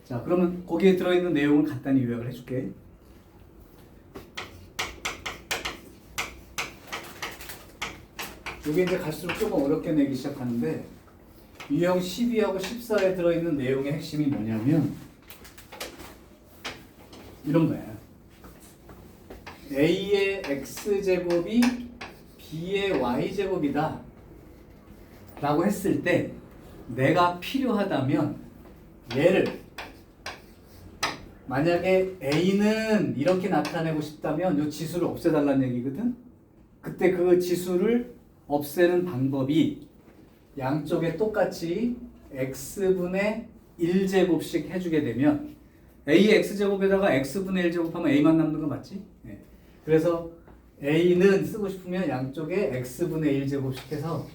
자, 그러면 거기에 들어있는 내용을 간단히 요약을 해줄게. 이게 이제 갈수록 조금 어렵게 내기 시작하는데, 유형 12하고 14에 들어있는 내용의 핵심이 뭐냐면 이런 거야. A의 X제곱이 B의 Y제곱이다 라고 했을 때 내가 필요하다면 얘를 만약에 A는 이렇게 나타내고 싶다면 이 지수를 없애달라는 얘기거든. 그때 그 지수를 없애는 방법이 양쪽에 똑같이 x분의 1제곱씩 해주게 되면 a의 x제곱에다가 x분의 1제곱하면 a만 남는 거 맞지? 네. 그래서 a는 쓰고 싶으면 양쪽에 x분의 1제곱씩 해서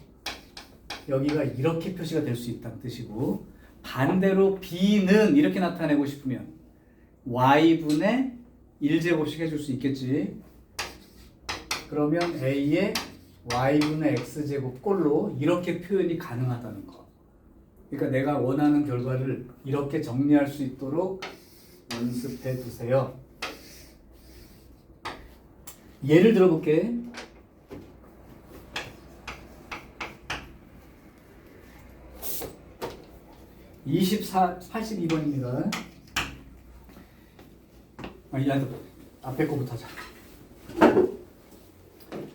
여기가 이렇게 표시가 될 수 있다는 뜻이고, 반대로 b는 이렇게 나타내고 싶으면 y분의 1제곱씩 해줄 수 있겠지. 그러면 a의 y분의 x제곱 꼴로 이렇게 표현이 가능하다는 거. 그러니까 내가 원하는 결과를 이렇게 정리할 수 있도록 연습해 두세요. 예를 들어볼게. (24) 82번입니다. 앞에 거부터 하자.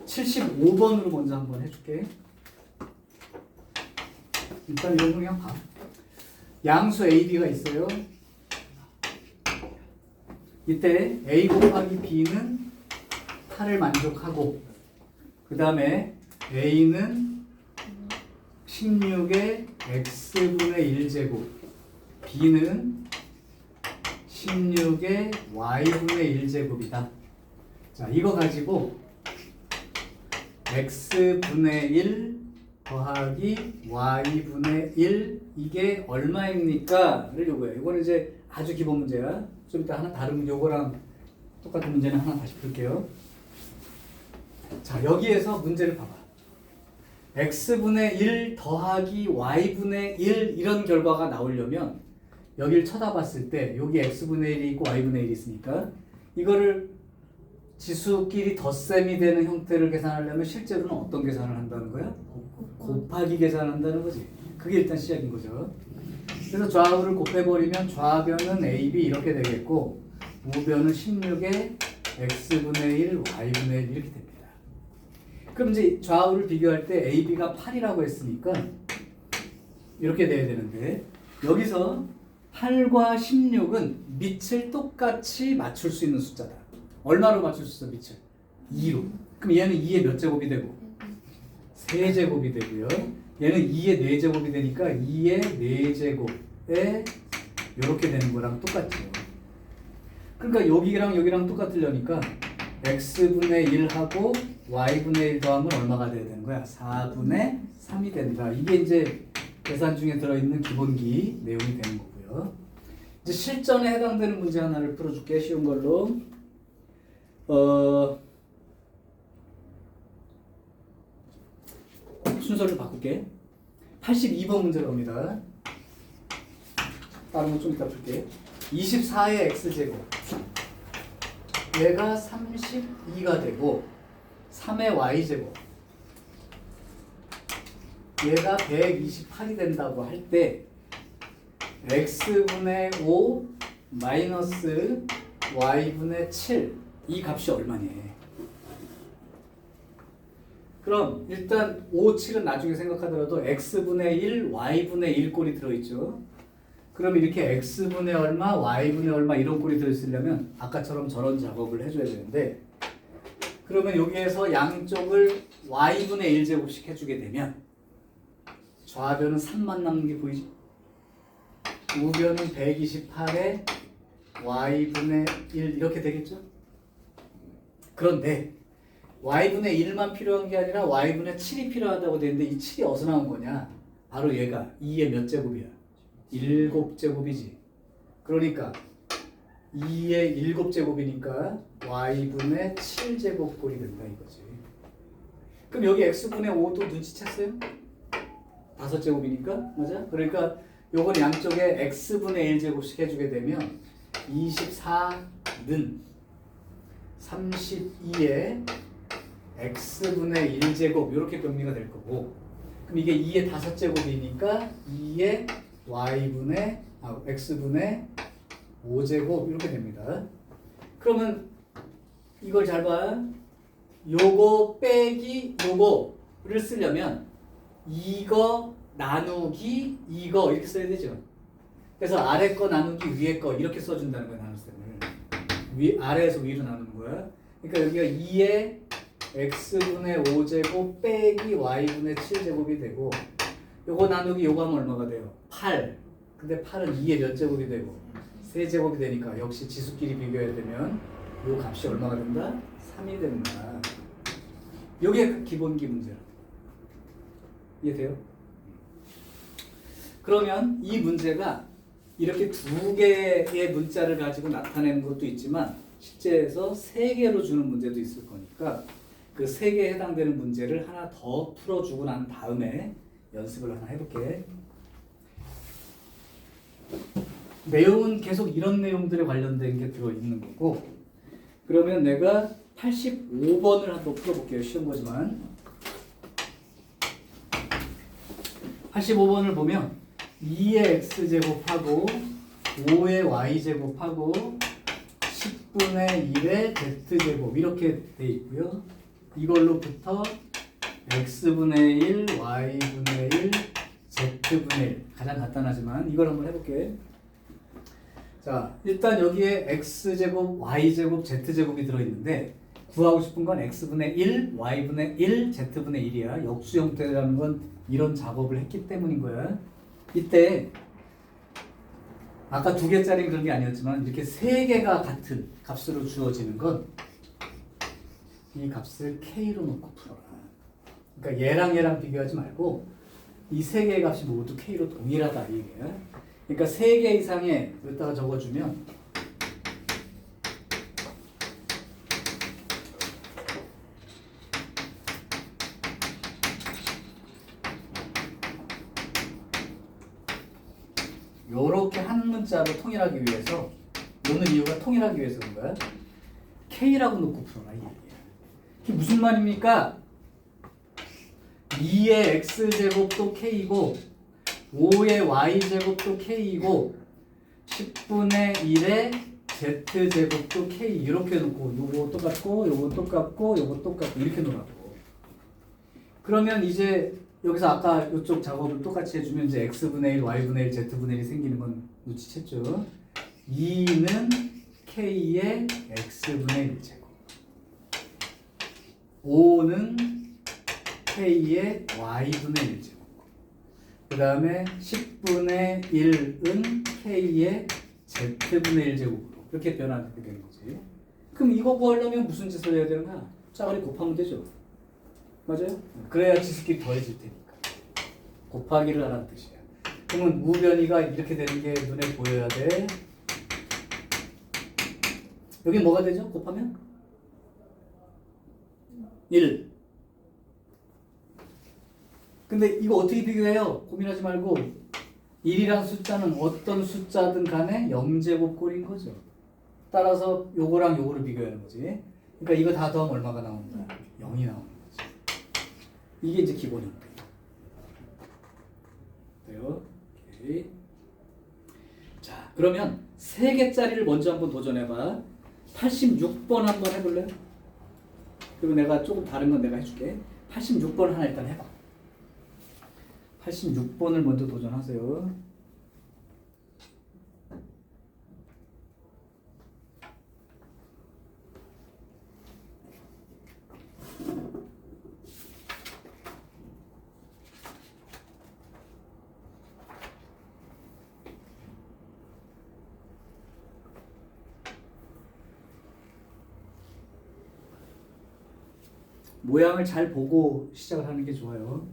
75번으로 먼저 한번 해줄게. 일단 이런 거 그냥 봐. 양수 AB가 있어요. 이때 A 곱하기 B는 8을 만족하고, 그 다음에 A는 16의 X분의 1제곱, B는 16의 Y분의 1제곱이다. 자, 이거 가지고 x분의 1 더하기 y분의 1 이게 얼마입니까? 를 요구해요. 이거는 이제 아주 기본 문제야. 좀 이따 하나 다른 요거랑 똑같은 문제는 하나 다시 풀게요. 자, 여기에서 문제를 봐봐. x분의 1 더하기 y분의 1 이런 결과가 나오려면 여기를 쳐다봤을 때 여기 x분의 1이 있고 y분의 1이 있으니까 이거를 지수끼리 덧셈이 되는 형태를 계산하려면 실제로는 어떤 계산을 한다는 거야? 곱하기 계산한다는 거지. 그게 일단 시작인 거죠. 그래서 좌우를 곱해버리면 좌변은 AB 이렇게 되겠고 우변은 16의 X분의 1, Y분의 1 이렇게 됩니다. 그럼 이제 좌우를 비교할 때 AB가 8이라고 했으니까 이렇게 돼야 되는데, 여기서 8과 16은 밑을 똑같이 맞출 수 있는 숫자다. 얼마로 맞출 수 있어, 밑을? 2로. 그럼 얘는 2의 몇 제곱이 되고? 3제곱이 되고요. 얘는 2의 4제곱이 되니까 2의 4제곱에 이렇게 되는 거랑 똑같죠. 그러니까 여기랑 여기랑 똑같으려니까 x분의 1하고 y분의 1 더하면 얼마가 돼야 되는 거야? 4분의 3이 된다. 이게 이제 계산 중에 들어있는 기본기 내용이 되는 거고요. 이제 실전에 해당되는 문제 하나를 풀어줄게. 쉬운 걸로. 순서를 바꿀게. 82번 문제로 갑니다. 다른 거 좀 이따 풀게. 24의 x제곱, 얘가 32가 되고 3의 y제곱, 얘가 128이 된다고 할 때 x분의 5 마이너스 y분의 7 이 값이 얼마니? 그럼 일단 5, 7은 나중에 생각하더라도 x분의 1, y분의 1 꼴이 들어있죠. 그럼 이렇게 x분의 얼마, y분의 얼마 이런 꼴이 들어있으려면 아까처럼 저런 작업을 해줘야 되는데, 그러면 여기에서 양쪽을 y분의 1제곱씩 해주게 되면 좌변은 3만 남는 게 보이죠? 우변은 128에 y분의 1 이렇게 되겠죠? 그런데 y분의 1만 필요한 게 아니라 y분의 7이 필요하다고 되는데 이 7이 어디서 나온 거냐? 바로 얘가 2의 몇 제곱이야? 7제곱이지. 그러니까 2의 7제곱이니까 y분의 7제곱 꼴이 된다 이거지. 그럼 여기 x분의 5도 눈치챘어요? 5제곱이니까 맞아? 그러니까 요건 양쪽에 x분의 1제곱씩 해주게 되면 24는 32에 x분의 1제곱 이렇게 병리가 될 거고, 그럼 이게 2의 5제곱이니까 2의 x분의 5제곱 이렇게 됩니다. 그러면 이걸 잘 봐. 요거 빼기 요거를 쓰려면 이거 나누기 이거 이렇게 써야 되죠. 그래서 아래 거 나누기 위에 거 이렇게 써준다는 거야, 나눗셈을. 아래에서 위로 나누는 거야. 그러니까 여기가 2의 x분의 5제곱 빼기 y분의 7제곱이 되고, 요거 나누기 요거 하면 얼마가 돼요? 8. 근데 8은 2의 몇 제곱이 되고? 3제곱이 되니까 역시 지수끼리 비교해야 되면 요 값이 얼마가 된다? 3이 된다. 요게 기본기 문제라. 이해돼요? 그러면 이 문제가 이렇게 두 개의 문자를 가지고 나타내는 것도 있지만 실제에서 세 개로 주는 문제도 있을 거니까 그 세 개에 해당되는 문제를 하나 더 풀어주고 난 다음에 연습을 하나 해볼게. 내용은 계속 이런 내용들에 관련된 게 들어있는 거고, 그러면 내가 85번을 한번 풀어볼게요. 쉬운 거지만 85번을 보면 2의 x제곱하고 5의 y제곱하고 10분의 1의 z제곱 이렇게 돼 있고요. 이걸로부터 x분의 1, y분의 1, z분의 1 가장 간단하지만 이걸 한번 해볼게. 자, 일단 여기에 x제곱, y제곱, z제곱이 들어있는데 구하고 싶은 건 x분의 1, y분의 1, z분의 1이야. 역수 형태라는 건 이런 작업을 했기 때문인 거야. 이때 아까 2개짜리 그런 게 아니었지만 이렇게 3개가 같은 값으로 주어지는 건 이 값을 k로 놓고 풀어라. 그러니까 얘랑 비교하지 말고 이 3개의 값이 모두 k로 동일하다 이 얘기야. 그러니까 3개 이상의 여기다가 적어주면 요렇게 한 문자로 통일하기 위해서, 요는 이유가 통일하기 위해서 그런 거야. k라고 놓고 풀어라 이 얘기야. 이게 무슨 말입니까? 2의 x제곱도 k이고 5의 y제곱도 k이고 10분의 1의 z제곱도 k 이렇게 놓고 요거 똑같고 요거 똑같고 요거 똑같고 이렇게 놓으라고. 그러면 이제 여기서 아까 이쪽 작업을 똑같이 해주면 이제 x분의 1, y분의 1, z분의 1이 생기는 건 눈치챘죠? 2는 k의 x분의 1제곱, 5는 k의 y분의 1제곱, 그 다음에 10분의 1은 k의 z분의 1제곱으로 이렇게 변화되게 되는 거지. 그럼 이거 구하려면 무슨 짓을 해야 되는 거야? 짜리 곱하면 되죠. 맞아요? 그래야 지수끼리 더해질 테니까. 곱하기를 하라는 뜻이야. 그러면 우변이가 이렇게 되는 게 눈에 보여야 돼. 여기 뭐가 되죠? 곱하면? 1. 근데 이거 어떻게 비교해요? 고민하지 말고 1이란 숫자는 어떤 숫자든 간에 0제곱 꼴인 거죠. 따라서 요거랑 요거를 비교하는 거지. 그러니까 이거 다 더하면 얼마가 나온다? 0이 나오는 거지. 이게 이제 기본 형태. 돼요? 오케이. 자, 그러면 3개짜리를 먼저 한번 도전해봐. 86번 한번 해볼래요? 그리고 내가 조금 다른 건 내가 해줄게. 86번 하나 일단 해봐. 86번을 먼저 도전하세요. 모양을 잘 보고 시작을 하는 게 좋아요.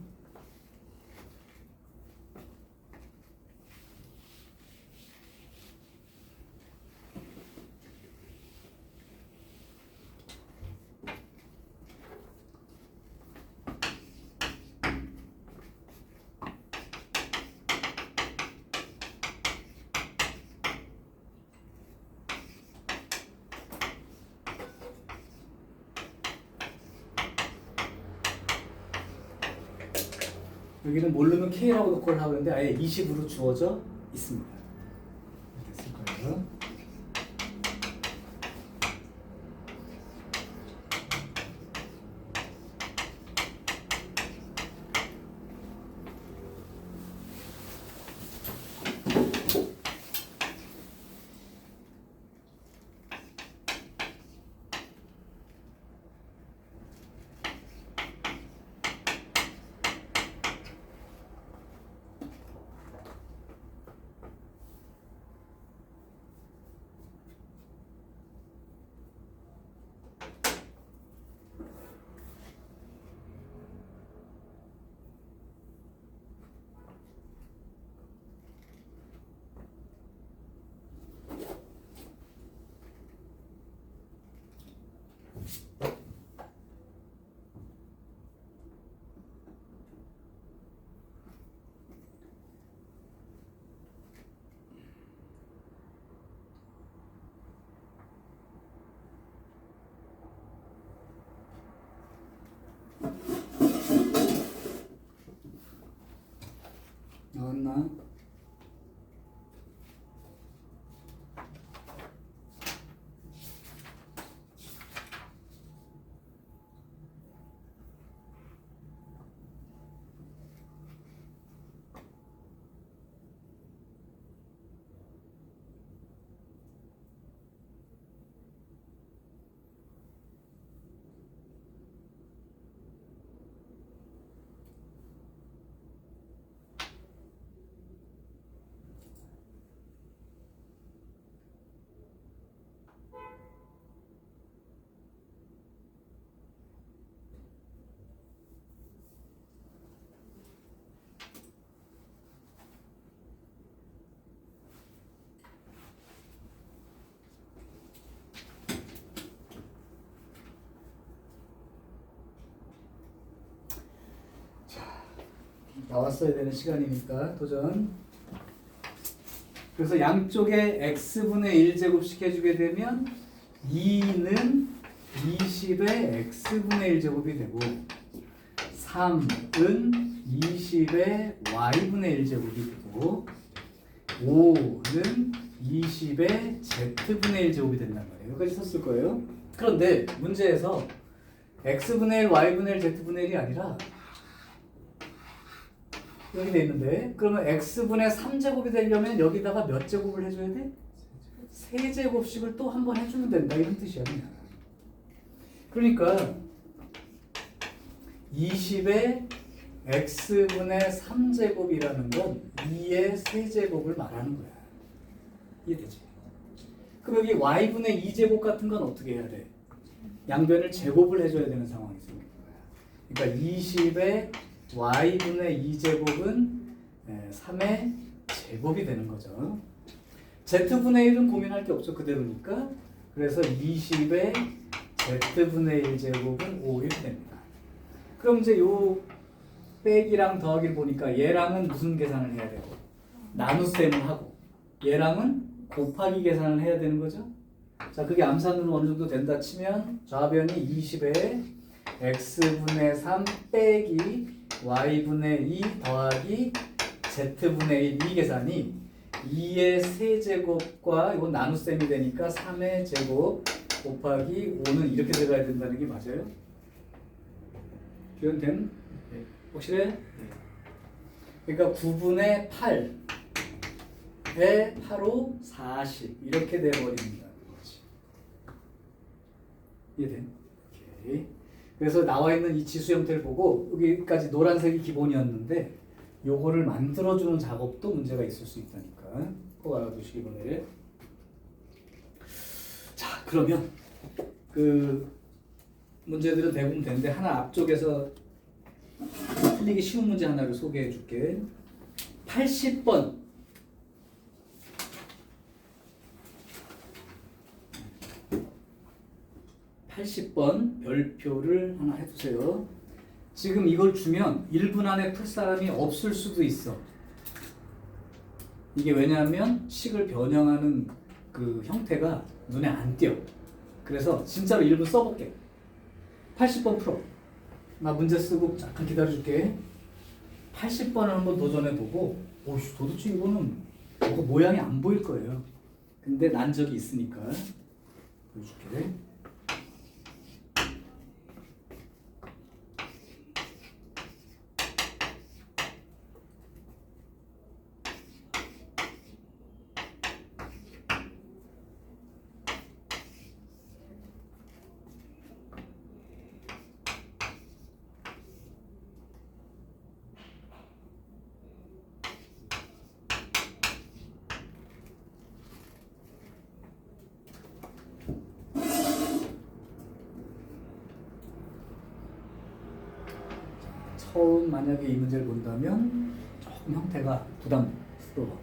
여기는 모르면 K라고 놓고 하는데 아예 20으로 주어져 있습니다. 됐을 거예요. 나왔나? 나왔어야 되는 시간이니까 도전. 그래서 양쪽에 x분의 1제곱씩 해주게 되면 2는 20의 x분의 1제곱이 되고 3은 20의 y분의 1제곱이 되고 5는 20의 z분의 1제곱이 된단 말이에요. 여기까지 썼을 거예요. 그런데 문제에서 x분의 1, y분의 1, z분의 1이 아니라 여기 돼 있는데 그러면 x분의 3제곱이 되려면 여기다가 몇 제곱을 해줘야 돼? 3제곱씩을 또 한 번 해주면 된다 이런 뜻이야 그냥. 그러니까 20의 x분의 3제곱이라는 건 2의 세제곱을 말하는 거야. 이해되지? 그럼 여기 y분의 2제곱 같은 건 어떻게 해야 돼? 양변을 제곱을 해줘야 되는 상황이 생기는 거야. 그러니까 20의 y분의 2제곱은 3의 제곱이 되는 거죠. z분의 1은 고민할 게 없죠. 그대로니까. 그래서 20의 z분의 1제곱은 5 이렇게 됩니다. 그럼 이제 요 빼기랑 더하기를 보니까 얘랑은 무슨 계산을 해야 되고 나눗셈을 하고 얘랑은 곱하기 계산을 해야 되는 거죠. 자, 그게 암산으로 어느 정도 된다 치면 좌변이 20의 x분의 3 빼기 y분의 2 더하기 z분의 1 이 계산이 2의 세제곱과 이건 나눗셈이 되니까 3의 제곱 곱하기 5는 이렇게 들어가야 된다는 게 맞아요? 표현됨? 네. 확실해? 네. 그러니까 9분의 8에 8호 40 이렇게 돼버립니다. 이해됨? 오케이. 그래서 나와 있는 이 지수 형태를 보고 여기까지 노란색이 기본이었는데 요거를 만들어주는 작업도 문제가 있을 수 있다니까 꼭 알아두시기 바래요. 자, 그러면 그 문제들은 대부분 되는데 하나 앞쪽에서 틀리기 쉬운 문제 하나를 소개해 줄게. 80번 별표를 하나 해두세요. 지금 이걸 주면 1분 안에 풀 사람이 없을 수도 있어. 이게 왜냐하면 식을 변형하는 그 형태가 눈에 안 띄어. 그래서 진짜로 1분 써볼게. 80번 풀어. 나 문제 쓰고 잠깐 기다려줄게. 80번을 한번 도전해보고 오씨 도대체 이거는 뭐가 모양이 안 보일 거예요. 근데 난 적이 있으니까 보여줄게. 처음 만약에 이 문제를 본다면 조금 형태가 부담스러워.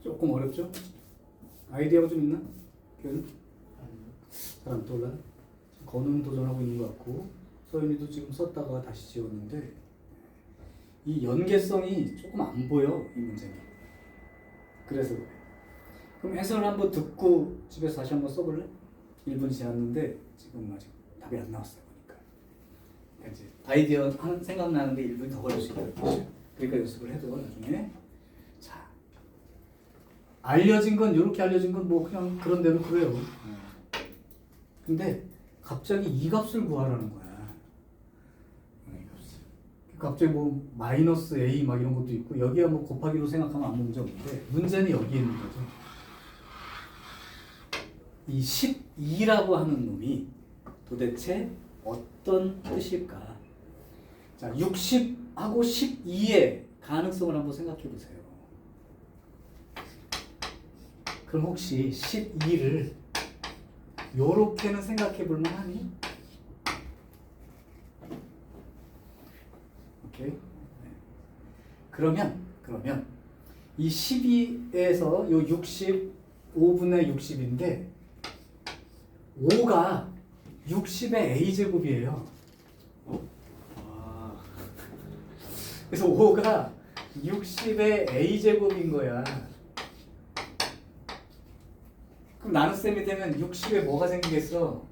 조금 어렵죠? 아이디어가 좀 있나? 교수님? 잘 안 떠올라? 건우는 도전하고 있는 것 같고 서윤이도 지금 썼다가 다시 지웠는데 이 연계성이 조금 안 보여 이 문제는. 그래서 그래. 그럼 해설을 한번 듣고 집에서 다시 한번 써볼래? 1분 지났는데 지금 아직 답이 안 나왔어요 보니까. 그러니까 이제 아이디어 생각나는데 1분 더 걸릴 수 있거든요. 그러니까 연습을 해도 나중에. 자, 알려진 건 이렇게 알려진 건 뭐 그냥 그런 대로 그래요. 근데 갑자기 이 값을 구하라는 거야. 갑자기 뭐 마이너스 a 막 이런 것도 있고 여기야 뭐 곱하기로 생각하면 아무 문제 없는데 문제는 여기에 있는 거죠. 이 12라고 하는 놈이 도대체 어떤 뜻일까? 자, 60하고 12의 가능성을 한번 생각해 보세요. 그럼 혹시 12를 요렇게는 생각해 볼 만하니? 오케이? 그러면 이 12에서 요 60, 5분의 60인데 5가 60의 a제곱이에요. 그래서 5가 60의 a제곱인 거야. 그럼 나눗셈이 되면 60에 뭐가 생기겠어?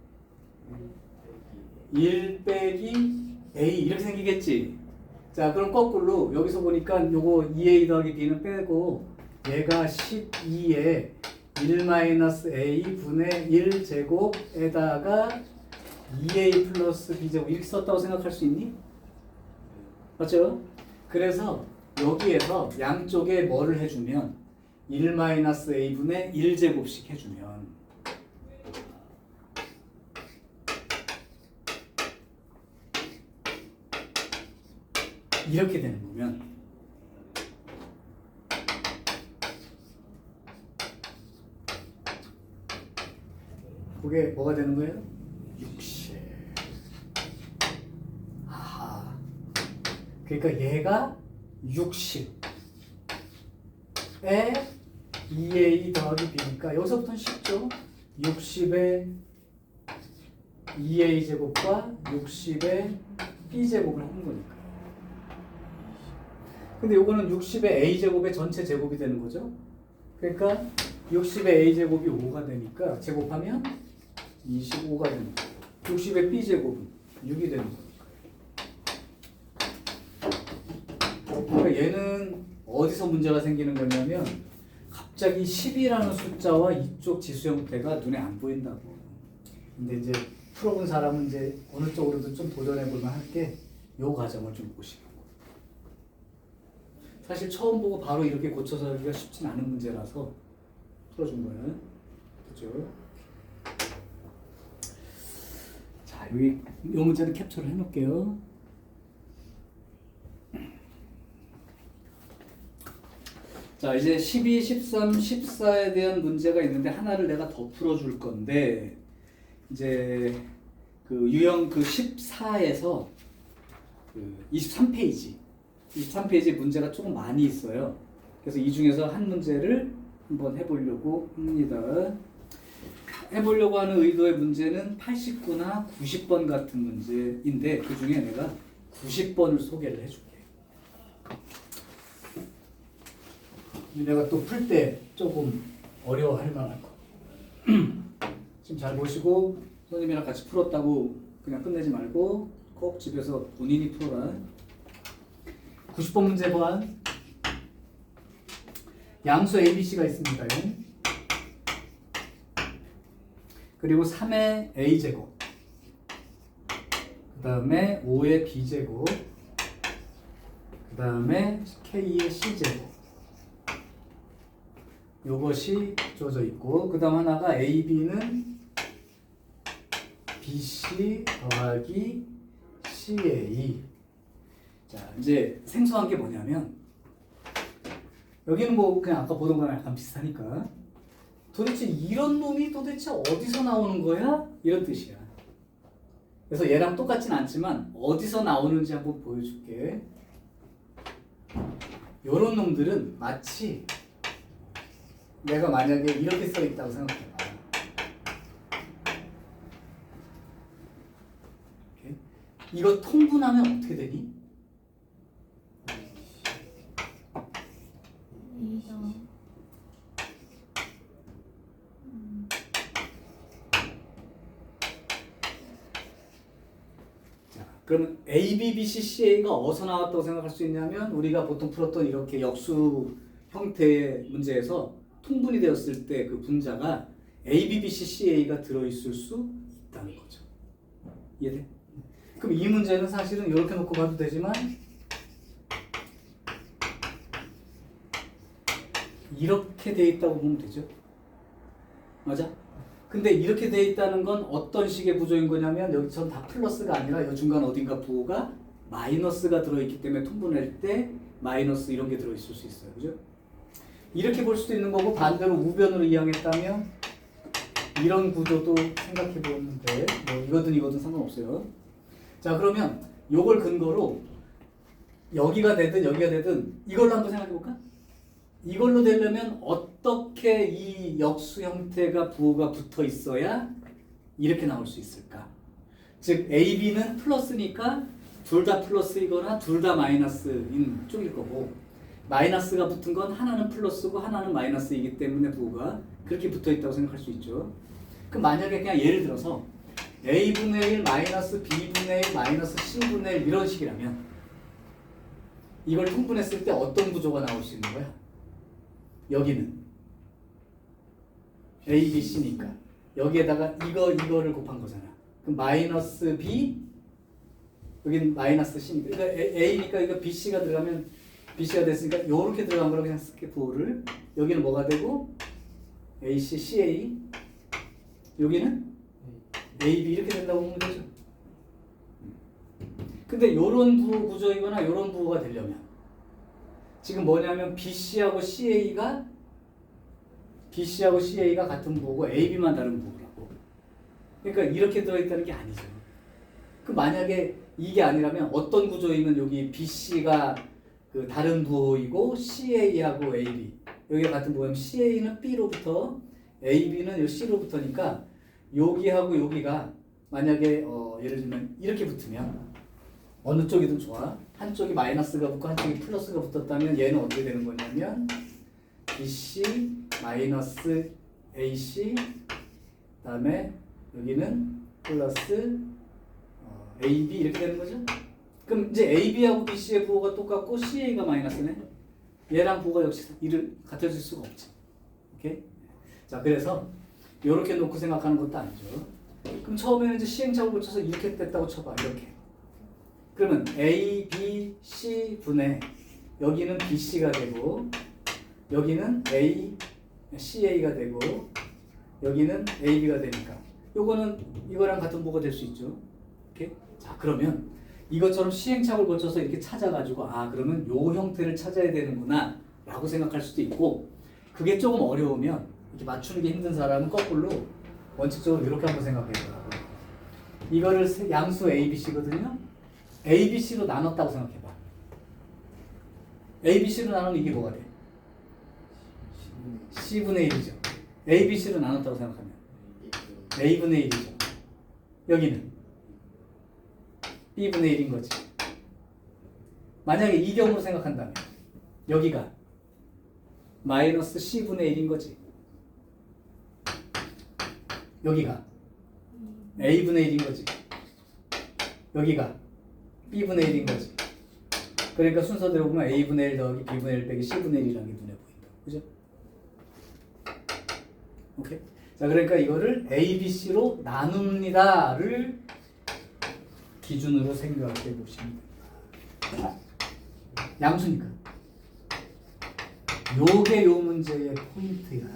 1 빼기 a 이렇게 생기겠지. 자, 그럼 거꾸로 여기서 보니까 요거 2a 더하기 b는 빼고 얘가 12에 1-a 분의 1제곱에다가 2a 플러스 b제곱 이렇게 썼다고 생각할 수 있니? 맞죠? 그래서 여기에서 양쪽에 뭐를 해주면 1-a 분의 1제곱씩 해주면 이렇게 되는 거면 그게 뭐가 되는 거예요? 60. 아하. 그러니까 얘가 60에 2a 더하기 b니까 여기서부터는 쉽죠? 60에 2a 제곱과 60에 b 제곱을 하는 거니까. 근데 요거는 60의 a제곱의 전체 제곱이 되는 거죠. 그러니까 60의 a제곱이 5가 되니까 제곱하면 25가 되는 거예요. 60의 b제곱은 6이 되는 거니까. 그러니까 얘는 어디서 문제가 생기는 거냐면 갑자기 10이라는 숫자와 이쪽 지수 형태가 눈에 안 보인다고. 근데 이제 풀어본 사람은 이제 어느 쪽으로든 좀 도전해 볼만 할게 요 과정을 좀 보시고. 사실 처음 보고 바로 이렇게 고쳐서 하기가 쉽진 않은 문제라서 풀어준 거예요. 그죠? 자, 여기 이 문제는 캡처를 해놓을게요. 자, 이제 12, 13, 14에 대한 문제가 있는데 하나를 내가 더 풀어줄 건데 이제 그 유형 그 14에서 그 23페이지 문제가 조금 많이 있어요. 그래서 이 중에서 한 문제를 한번 해보려고 합니다. 해보려고 하는 의도의 문제는 89나 90번 같은 문제인데 그 중에 내가 90번을 소개를 해줄게. 내가 또 풀 때 조금 어려워할 만한 거. 지금 잘 보시고 선생님이랑 같이 풀었다고 그냥 끝내지 말고 꼭 집에서 본인이 풀어라. 90번 문제 보안. 양수 ABC가 있습니다. 그리고 3의 A제곱 그 다음에 5의 B제곱 그 다음에 K의 C제곱 요것이 주어져 있고 그 다음 하나가 AB는 BC 더하기 CA. 자, 이제 생소한 게 뭐냐면 여기는 뭐 그냥 아까 보던 거랑 약간 비슷하니까 도대체 이런 놈이 도대체 어디서 나오는 거야? 이런 뜻이야. 그래서 얘랑 똑같진 않지만 어디서 나오는지 한번 보여줄게. 요런 놈들은 마치 내가 만약에 이렇게 써 있다고 생각해봐. 이렇게. 이거 통분하면 어떻게 되니? 그러면 A, B, B, C, CA가 어디서 나왔다고 생각할 수 있냐면 우리가 보통 풀었던 이렇게 역수 형태의 문제에서 통분이 되었을 때 그 분자가 A, B, B, C, CA가 들어있을 수 있다는 거죠. 이해돼? 그럼 이 문제는 사실은 이렇게 놓고 봐도 되지만 이렇게 돼 있다고 보면 되죠. 맞아? 근데 이렇게 돼 있다는 건 어떤 식의 구조인 거냐면 여기처럼 다 플러스가 아니라 이 중간 어딘가 부호가 마이너스가 들어있기 때문에 통분할 때 마이너스 이런 게 들어있을 수 있어요. 그죠? 이렇게 볼 수도 있는 거고 반대로 우변으로 이항했다면 이런 구조도 생각해 보면 돼. 뭐 이거든 상관없어요. 자, 그러면 요걸 근거로 여기가 되든 여기가 되든 이걸로 한번 생각해 볼까? 이걸로 되려면 어떻게 이 역수 형태가 부호가 붙어 있어야 이렇게 나올 수 있을까? 즉 A, B는 플러스니까 둘 다 플러스이거나 둘 다 마이너스인 쪽일 거고 마이너스가 붙은 건 하나는 플러스고 하나는 마이너스이기 때문에 부호가 그렇게 붙어 있다고 생각할 수 있죠. 그럼 만약에 그냥 예를 들어서 A분의 1 마이너스 B분의 1 마이너스 C분의 1 이런 식이라면 이걸 통분했을 때 어떤 구조가 나올 수 있는 거야? 여기는 A, B, C니까 여기에다가 이거를 곱한 거잖아. 그럼 마이너스 B 여기는 마이너스 C니까 그러니까 A니까 이거 BC가 들어가면 BC가 됐으니까 이렇게 들어간 거로 그냥 쓸게 부호를. 여기는 뭐가 되고 AC, CA 여기는 AB 이렇게 된다고 보면 되죠. 근데 요런 부호 구조이거나 요런 부호가 되려면 지금 뭐냐면 BC하고 CA가 같은 부호고 AB만 다른 부호라고. 그러니까 이렇게 들어있다는 게 아니죠. 그 만약에 이게 아니라면 어떤 구조이면 여기 BC가 그 다른 부호이고 CA하고 AB 여기가 같은 부호면 CA는 B로부터 AB는 요 C로부터니까 여기하고 여기가 만약에 예를 들면 이렇게 붙으면 어느 쪽이든 좋아. 한쪽이 마이너스가 붙고 한쪽이 플러스가 붙었다면 얘는 어떻게 되는 거냐면 BC 마이너스 AC 그다음에 여기는 플러스 AB 이렇게 되는 거죠. 그럼 이제 AB하고 BC의 부호가 똑같고 CA가 마이너스네. 얘랑 부호가 역시 같아질 수가 없지. 오케이? 자, 그래서 이렇게 놓고 생각하는 것도 아니죠. 그럼 처음에는 이제 시행착오를 거쳐서 이렇게 됐다고 쳐봐. 이렇게. 그러면 A, B, C 분의 여기는 BC가 되고 여기는 A, CA가 되고 여기는 AB가 되니까 요거는 이거랑 같은 부호가 될 수 있죠. 오케이? 자, 그러면 이것처럼 시행착오를 거쳐서 이렇게 찾아가지고 그러면 요 형태를 찾아야 되는구나 라고 생각할 수도 있고 그게 조금 어려우면 이렇게 맞추는 게 힘든 사람은 거꾸로 원칙적으로 이렇게 한번 생각해 보라고. 이거를 양수 ABC거든요. ABC로 나눴다고 생각해봐. ABC로 나누면 이게 뭐가 돼? C분의 1이죠. ABC로 나눴다고 생각하면 A분의 1이죠. 여기는 B분의 1인 거지. 만약에 이 경우로 생각한다면 여기가 마이너스 C분의 1인 거지. 여기가 A분의 1인 거지. 여기가 B분의 1인 거지. 그러니까 순서대로 보면 A분의 1 더하기 B분의 1 빼기 C분의 1이라는 게 눈에 보인다. 그죠? 오케이? 자, 그러니까 이거를 A, B, C로 나눕니다를 기준으로 생각해 보시면 됩니다. 양수니까. 요게 요 문제의 포인트야.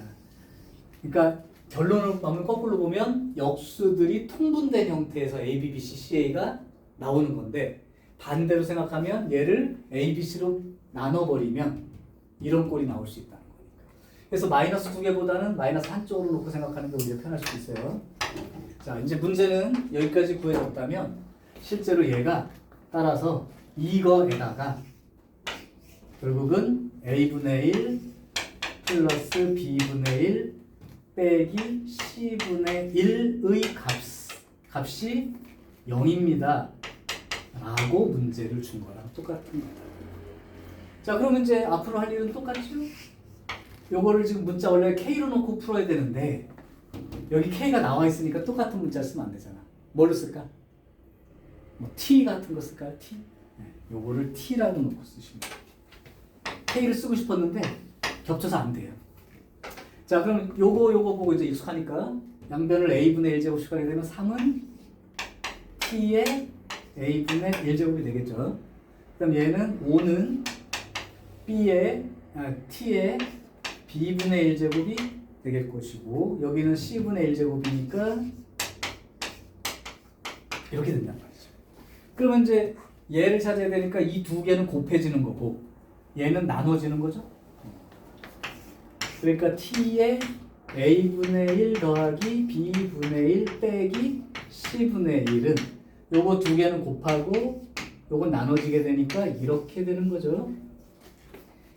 그러니까 결론을 보면 거꾸로 보면 역수들이 통분된 형태에서 A, B, B, C, CA가 나오는 건데 반대로 생각하면 얘를 A, B, C로 나눠버리면 이런 꼴이 나올 수 있다는 거니까. 그래서 마이너스 두 개보다는 마이너스 한쪽으로 놓고 생각하는 게 오히려 편할 수도 있어요. 자, 이제 문제는 여기까지 구해졌다면 실제로 얘가 따라서 이거에다가 결국은 A분의 1 플러스 B분의 1 빼기 C분의 1의 값이 0입니다 라고 문제를 준 거랑 똑같은 거다. 자, 그러면 이제 앞으로 할 일은 똑같죠? 요거를 지금 문자 원래 K로 놓고 풀어야 되는데 여기 K가 나와 있으니까 똑같은 문자를 쓰면 안 되잖아. 뭘로 쓸까? 뭐 T 같은 거 쓸까요? T? 네, 요거를 T라고 놓고 쓰시면 돼요. K를 쓰고 싶었는데 겹쳐서 안 돼요. 자, 그럼 요거 보고 이제 익숙하니까 양변을 A분의 1제곱씩 하게 되면 3은 T의 A분의 1제곱이 되겠죠. 그럼 얘는 5는 T의 B분의 1제곱이 되겠 것이고 여기는 C분의 1제곱이니까 이렇게 된단 말이죠. 그러면 이제 얘를 찾아야 되니까 이 두 개는 곱해지는 거고 얘는 나눠지는 거죠. 그러니까 T의 A분의 1 더하기 B분의 1 빼기 C분의 1은 요거 두 개는 곱하고 요건 나눠지게 되니까 이렇게 되는 거죠.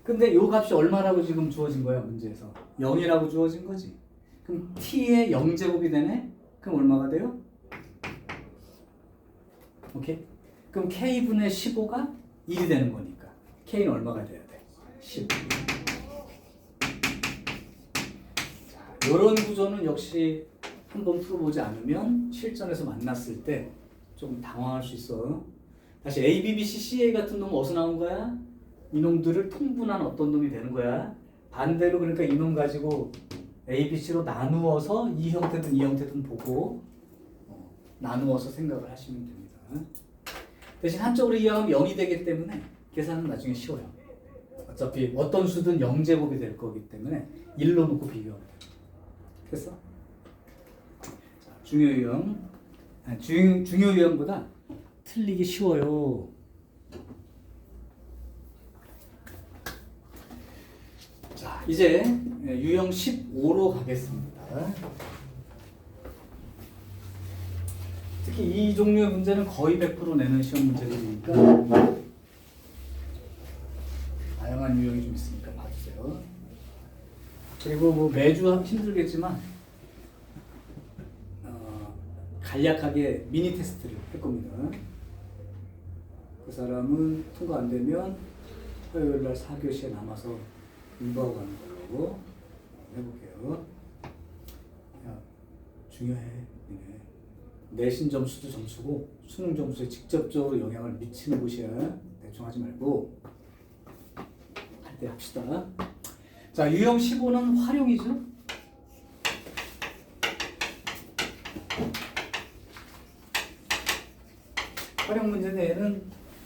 근데 요 값이 얼마라고 지금 주어진 거야 문제에서? 0이라고 주어진 거지. 그럼 t의 0제곱이 되네? 그럼 얼마가 돼요? 오케이? 그럼 k분의 15가 1이 되는 거니까 k는 얼마가 돼야 돼? 15. 자, 요런 구조는 역시 한번 풀어보지 않으면 실전에서 만났을 때 조금 당황할 수 있어. 다시 A, B, B, C, CA 같은 놈은 어디서 나온 거야? 이놈들을 통분한 어떤 놈이 되는 거야. 반대로 그러니까 이놈 가지고 A, B, C로 나누어서 이 형태든 이 형태든 보고 나누어서 생각을 하시면 됩니다. 대신 한쪽으로 이해하면 0이 되기 때문에 계산은 나중에 쉬워요. 어차피 어떤 수든 0제곱이 될 거기 때문에 1로 놓고 비교하면 돼요. 됐어? 자, 중요 유형보다 틀리기 쉬워요. 자, 이제 유형 15로 가겠습니다. 특히 이 종류의 문제는 거의 100% 내는 시험 문제들이니까 다양한 유형이 좀 있으니까 봐주세요. 그리고 뭐 매주 힘들겠지만 간략하게 미니 테스트를 할 겁니다. 그 사람은 통과 안 되면 화요일날 4교시에 남아서 공부하고 가는 걸로 해볼게요. 야, 중요해. 이게. 내신 점수도 점수고 수능 점수에 직접적으로 영향을 미치는 곳이야. 대충 하지 말고 할 때 합시다. 자, 유형 15는 활용이죠. 활용 문제 내에는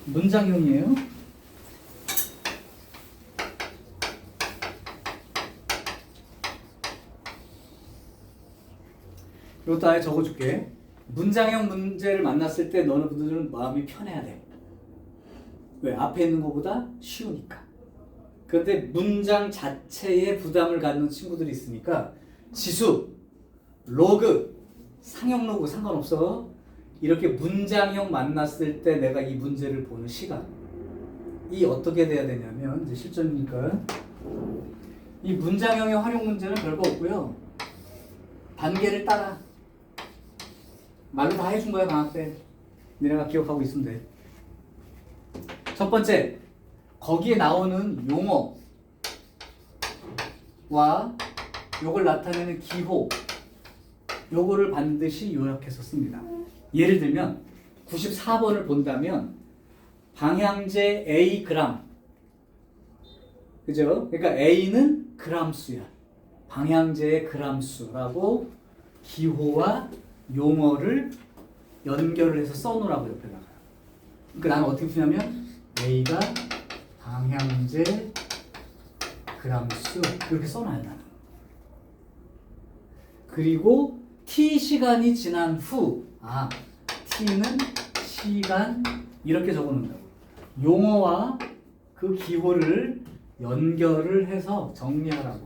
문장형이에요. 이것도 아예 적어줄게. 문장형 문제를 만났을 때 너는 분들은 마음이 편해야 돼. 왜? 앞에 있는 것보다 쉬우니까. 그런데 문장 자체에 부담을 갖는 친구들이 있으니까 지수, 로그, 상형 로그 상관없어. 이렇게 문장형 만났을 때 내가 이 문제를 보는 시간 이 어떻게 돼야 되냐면 이제 실전이니까 이 문장형의 활용 문제는 별거 없고요. 단계를 따라 말로 다 해준 거야 방학 때. 니네가 기억하고 있으면 돼. 첫 번째, 거기에 나오는 용어와 요걸 나타내는 기호 요거를 반드시 요약해서 씁니다. 예를 들면 94번을 본다면 방향제 A 그램, 그죠? 그러니까 A는 그램수야. 방향제의 그램수라고 기호와 용어를 연결을 해서 써놓으라고 옆에다가. 그러니까 나는 어떻게 쓰냐면 A가 방향제 그램수 이렇게 써놔요 나는. 그리고 T 시간이 지난 후 T는 시간 이렇게 적어놓는다고. 용어와 그 기호를 연결을 해서 정리하라고.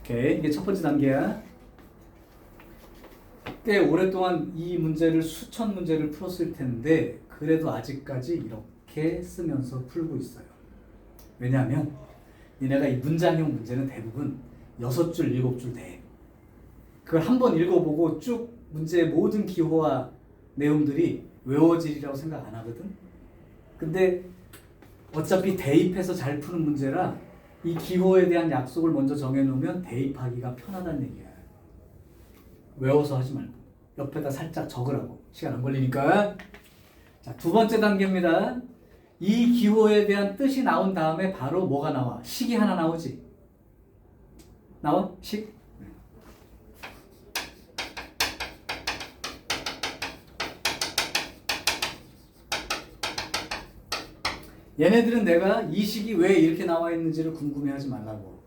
오케이, 이게 첫 번째 단계야. 꽤 오랫동안 이 문제를 수천 문제를 풀었을 텐데 그래도 아직까지 이렇게 쓰면서 풀고 있어요. 왜냐하면 니네가 이 문장형 문제는 대부분 6줄, 7줄 돼. 그걸 한번 읽어보고 쭉 문제의 모든 기호와 내용들이 외워지리라고 생각 안 하거든. 근데 어차피 대입해서 잘 푸는 문제라 이 기호에 대한 약속을 먼저 정해놓으면 대입하기가 편하다는 얘기야. 외워서 하지 말고 옆에다 살짝 적으라고. 시간 안 걸리니까. 자, 두 번째 단계입니다. 이 기호에 대한 뜻이 나온 다음에 바로 뭐가 나와? 식이 하나 나오지. 나와? 식? 얘네들은 내가 이 식이 왜 이렇게 나와 있는지를 궁금해하지 말라고.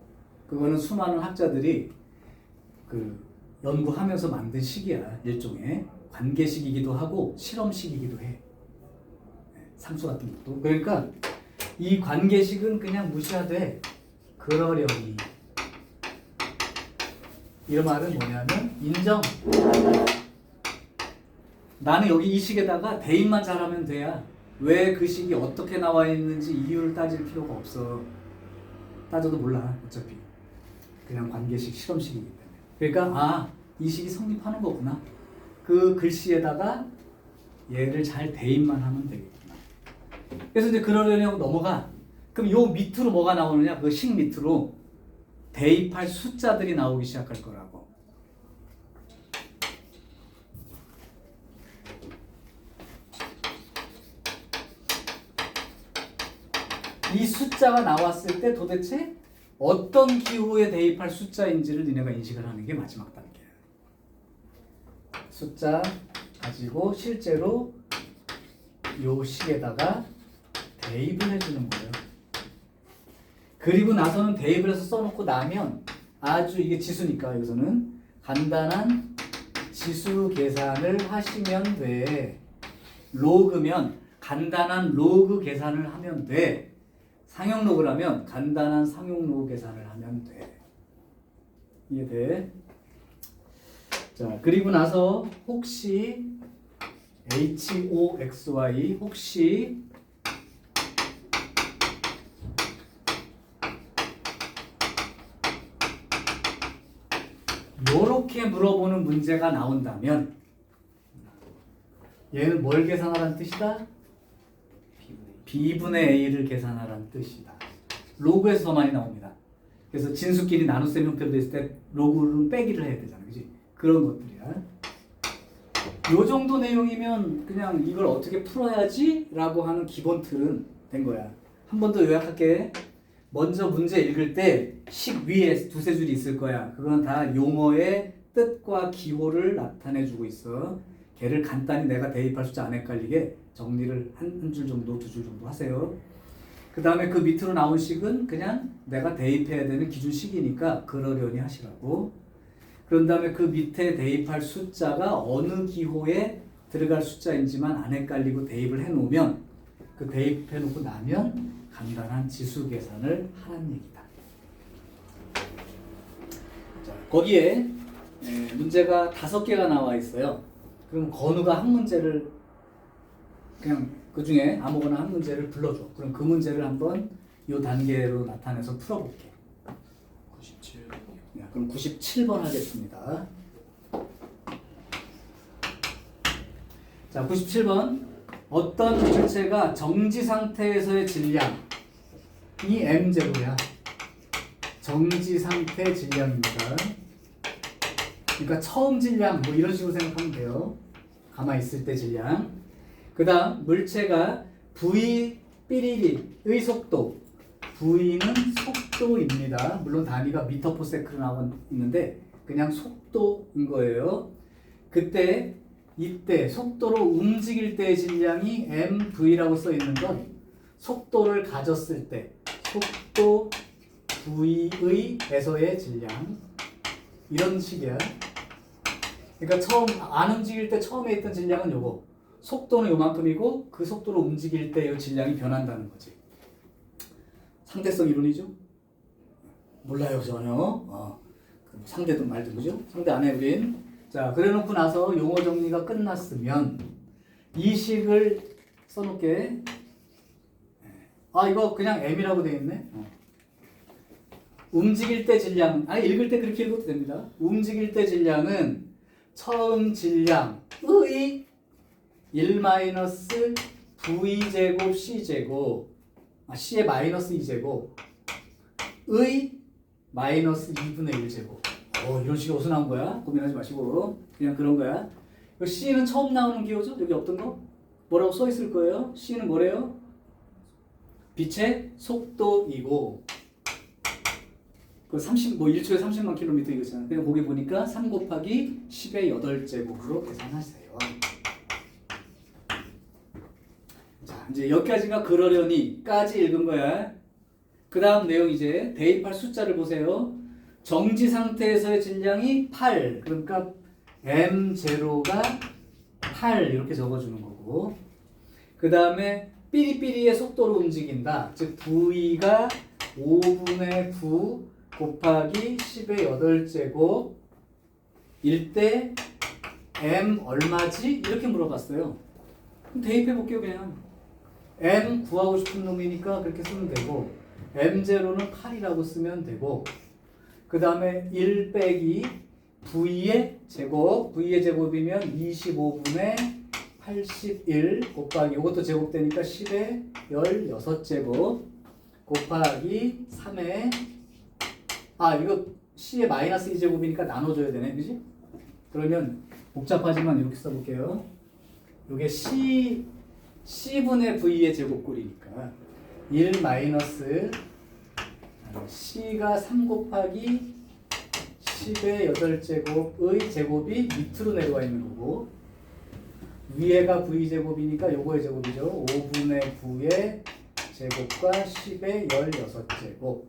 그거는 수많은 학자들이 연구하면서 만든 식이야. 일종의 관계식이기도 하고 실험식이기도 해. 상수 같은 것도. 그러니까 이 관계식은 그냥 무시하되 그러려니. 이런 말은 뭐냐면 인정. 나는 여기 이 식에다가 대입만 잘하면 돼야. 왜 그 식이 어떻게 나와 있는지 이유를 따질 필요가 없어. 따져도 몰라 어차피. 그냥 관계식 실험식이기 때문에. 그러니까 이 식이 성립하는 거구나. 그 글씨에다가 얘를 잘 대입만 하면 되겠구나. 그래서 이제 그러려니 하고 넘어가. 그럼 요 밑으로 뭐가 나오느냐? 그 식 밑으로 대입할 숫자들이 나오기 시작할 거라고. 이 숫자가 나왔을 때 도대체 어떤 기호에 대입할 숫자인지를 니네가 인식을 하는 게 마지막 단계야. 숫자 가지고 실제로 요 식에다가 대입을 해주는 거예요. 그리고 나서는 대입을 해서 써놓고 나면 아주 이게 지수니까 여기서는 간단한 지수 계산을 하시면 돼. 로그면 간단한 로그 계산을 하면 돼. 상용 로그라면 간단한 상용 로그 계산을 하면 돼. 이해돼? 자, 그리고 나서 혹시 HOXY 혹시 요렇게 물어보는 문제가 나온다면 얘는 뭘 계산하라는 뜻이다? B분의 A를 계산하라는 뜻이다. 로그에서 더 많이 나옵니다. 그래서 진수끼리 나눗셈 형태로 됐을 때 로그는 빼기를 해야 되잖아. 그지? 그런 것들이야. 요 정도 내용이면 그냥 이걸 어떻게 풀어야지? 라고 하는 기본 틀은 된 거야. 한 번 더 요약할게. 먼저 문제 읽을 때 식 위에 두세 줄이 있을 거야. 그건 다 용어의 뜻과 기호를 나타내 주고 있어. 걔를 간단히 내가 대입할 숫자 안 헷갈리게 정리를 한 줄 정도, 두 줄 정도 하세요. 그 다음에 그 밑으로 나온 식은 그냥 내가 대입해야 되는 기준식이니까 그러려니 하시라고. 그런 다음에 그 밑에 대입할 숫자가 어느 기호에 들어갈 숫자인지만 안 헷갈리고 대입을 해놓으면 그 대입해놓고 나면 간단한 지수 계산을 하라는 얘기다. 자, 거기에 문제가 5개가 나와 있어요. 그럼 건우가 한 문제를 그냥 그 중에 아무거나 한 문제를 불러줘. 그럼 그 문제를 한번 이 단계로 나타내서 풀어볼게. 97번이요. 그럼 97번 하겠습니다. 자, 97번. 어떤 물체가 정지 상태에서의 질량이 m제로야. 정지 상태 질량입니다. 그러니까 처음 질량 뭐 이런 식으로 생각하면 돼요. 가만히 있을 때 질량. 그 다음 물체가 v 삐리리의 속도. v는 속도입니다. 물론 단위가 미터 포 세크로 나와 있는데 그냥 속도인 거예요. 그때 이때 속도로 움직일 때의 질량이 mv라고 써 있는 건 속도를 가졌을 때 속도 v의에서의 질량 이런 식이야. 그러니까 처음 안 움직일 때 처음에 있던 질량은 요거. 속도는 요만큼이고 그 속도로 움직일 때 이 질량이 변한다는 거지. 상대성 이론이죠? 몰라요 전혀. 상대든 말든 그죠? 상대 안 해 우린. 자, 그래놓고 나서 용어 정리가 끝났으면 이 식을 써놓게. 이거 그냥 m이라고 되어 있네. 움직일 때 질량, 읽을 때 그렇게 읽어도 됩니다. 움직일 때 질량은 처음 질량의 1-v제곱 c제곱 c의 마이너스 2제곱 의 마이너스 2분의 1제곱. 이런 식이 어디서 나온 거야? 고민하지 마시고 그냥 그런 거야. c는 처음 나오는 기호죠? 여기 없던 거? 뭐라고 써 있을 거예요? c는 뭐래요? 빛의 속도이고 그 1초에 30만 킬로미터 이거잖아. 그냥 거기 보니까 3 곱하기 10의 8제곱으로 계산하세요. 자, 이제 여기까지가 그러려니까지 읽은 거야. 그 다음 내용 이제 대입할 숫자를 보세요. 정지 상태에서의 질량이 8. 그러니까 m0가 8 이렇게 적어주는 거고. 그 다음에 삐리삐리의 속도로 움직인다. 즉 v가 5분의 9 곱하기 10의 8제곱 일 때 m 얼마지? 이렇게 물어봤어요. 그럼 대입해 볼게요. 그냥 m 구하고 싶은 놈이니까 그렇게 쓰면 되고 m0는 8이라고 쓰면 되고 그 다음에 1 빼기 v의 제곱, v의 제곱이면 25분의 81 곱하기 이것도 제곱되니까 10의 16제곱 곱하기 3의 이거 c의 마이너스 2제곱이니까 나눠줘야 되네, 그지? 그러면 복잡하지만 이렇게 써볼게요. 이게 c분의 v의 제곱꼴이니까 1 마이너스 c가 3 곱하기 10의 8제곱의 제곱이 밑으로 내려와 있는 거고 위에가 v제곱이니까 요거의 제곱이죠. 5분의 9의 제곱과 10의 16제곱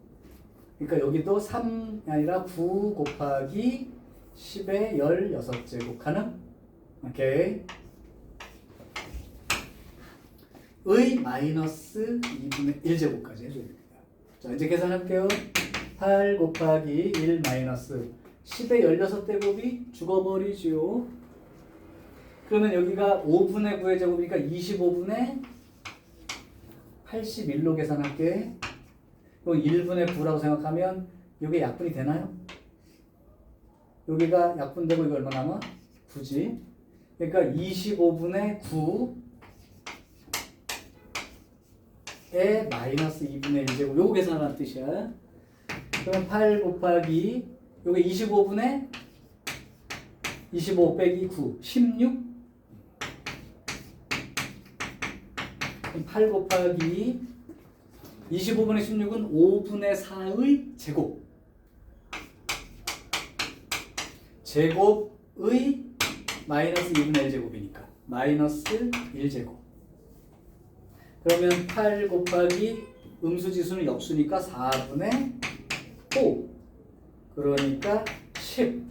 그러니까 여기도 3이 아니라 9 곱하기 10의 16제곱 가능? 오케이. 의 마이너스 2분의 1제곱까지 해줘야 됩니다. 자, 이제 계산할게요. 8 곱하기 1 마이너스 10의 16제곱이 죽어버리지요. 그러면 여기가 5분의 9의 제곱이니까 25분의 81로 계산할게. 그럼 1분의 9라고 생각하면 이게 약분이 되나요? 여기가 약분되고 이거 얼마 남아? 9지. 그러니까 25분의 9에 마이너스 2분의 1제곱 요거 계산하는 뜻이야. 그럼 8 곱하기 요게 25분의 25 빼기 9 16 그럼 8 곱하기 25분의 16은 5분의 4의 제곱 제곱의 마이너스 2분의 1제곱이니까 마이너스 1제곱 그러면 8 곱하기 음수지수는 역수니까 4분의 5 그러니까 10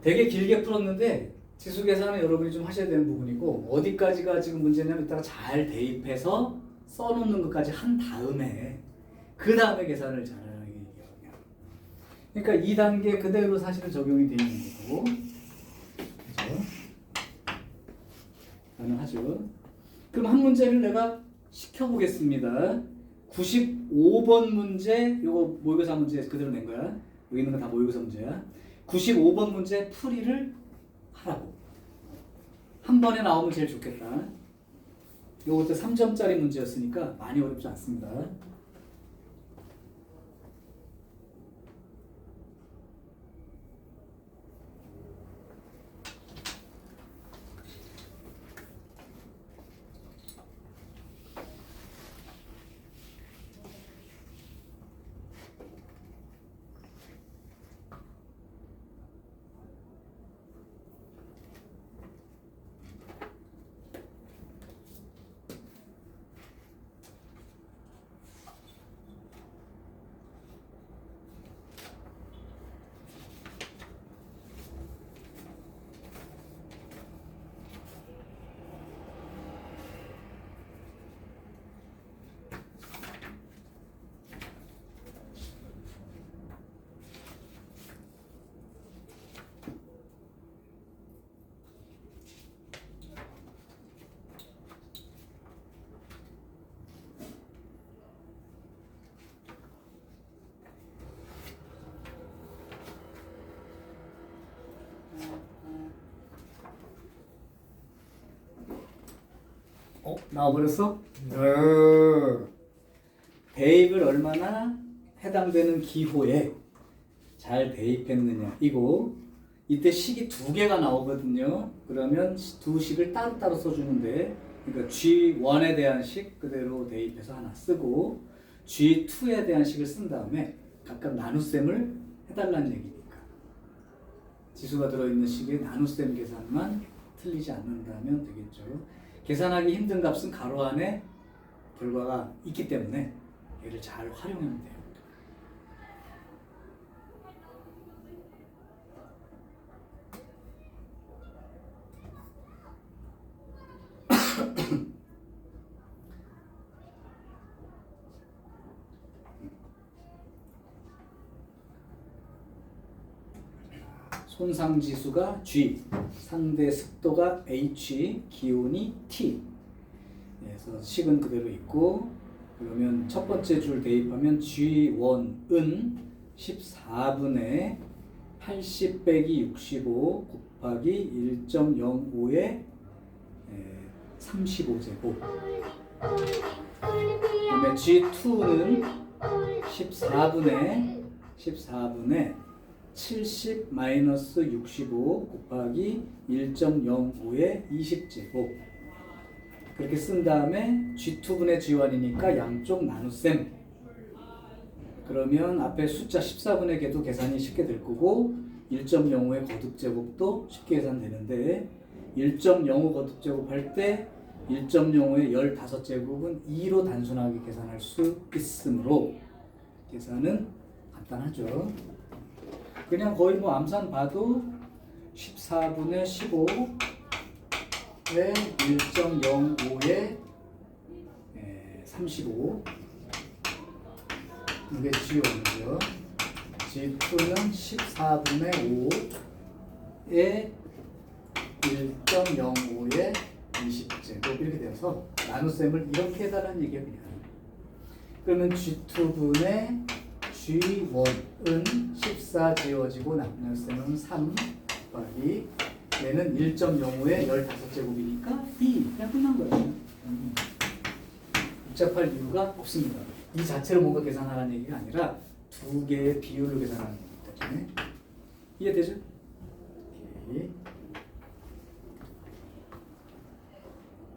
되게 길게 풀었는데 지수 계산은 여러분이 좀 하셔야 되는 부분이고 어디까지가 지금 문제냐면 이따가 잘 대입해서 써놓는 것까지 한 다음에 그 다음에 계산을 잘하는 게 얘기예요. 그러니까 2단계 그대로 사실은 적용이 되어 있는 거고 그죠? 가능하죠. 그럼 한 문제를 내가 시켜보겠습니다. 95번 문제 요거 모의고사 문제 그대로 낸 거야. 여기 있는 거 다 모의고사 문제야. 95번 문제 풀이를 하라고. 한 번에 나오면 제일 좋겠다. 요것도 3점짜리 문제였으니까 많이 어렵지 않습니다. 나와버렸어? 대입을 얼마나 해당되는 기호에 잘 대입했느냐 이거 이때 식이 2개가 나오거든요. 그러면 두 식을 따로따로 써주는데 그러니까 G1에 대한 식 그대로 대입해서 하나 쓰고 G2에 대한 식을 쓴 다음에 각각 나눗셈을 해달라는 얘기니까 지수가 들어있는 식의 나눗셈 계산만 틀리지 않는다면 되겠죠. 계산하기 힘든 값은 가로 안에 결과가 있기 때문에 얘를 잘 활용하면 돼요. 손상지수가 G, 상대 습도가 H, 기온이 T. 그래서 식은 그대로 있고, 그러면 첫 번째 줄 대입하면 G1은 14분의 80 빼기 65 곱하기 1.05의 35제곱. 그다음에 G2는 14분의 70 마이너스 65 곱하기 1.05의 20제곱. 그렇게 쓴 다음에 G2분의 G1이니까 양쪽 나눗셈. 그러면 앞에 숫자 14분의 개도 계산이 쉽게 될 거고 1.05의 거듭제곱도 쉽게 계산되는데 1.05 거듭제곱 할 때 1.05의 15제곱은 2로 단순하게 계산할 수 있으므로 계산은 간단하죠. 그냥 거의 뭐 암산 봐도 14분의 15의 1.05의 35 이게 G1이죠. G2는 14분의 5의 1.05의 20제곱 이렇게 되어서 나눗셈을 이렇게 해달라는 얘기야 그냥. 그러면 G2분의 G1은 14 지워지고 나눗셈은 3 곱하기 얘는 1.05의 15제곱이니까 2 그냥 끝난 거예요. 복잡할 이유가 없습니다. 이 자체로 뭔가 계산하라는 얘기가 아니라 두 개의 비율로 계산하는 거기 때문에 이해되죠? 오케이.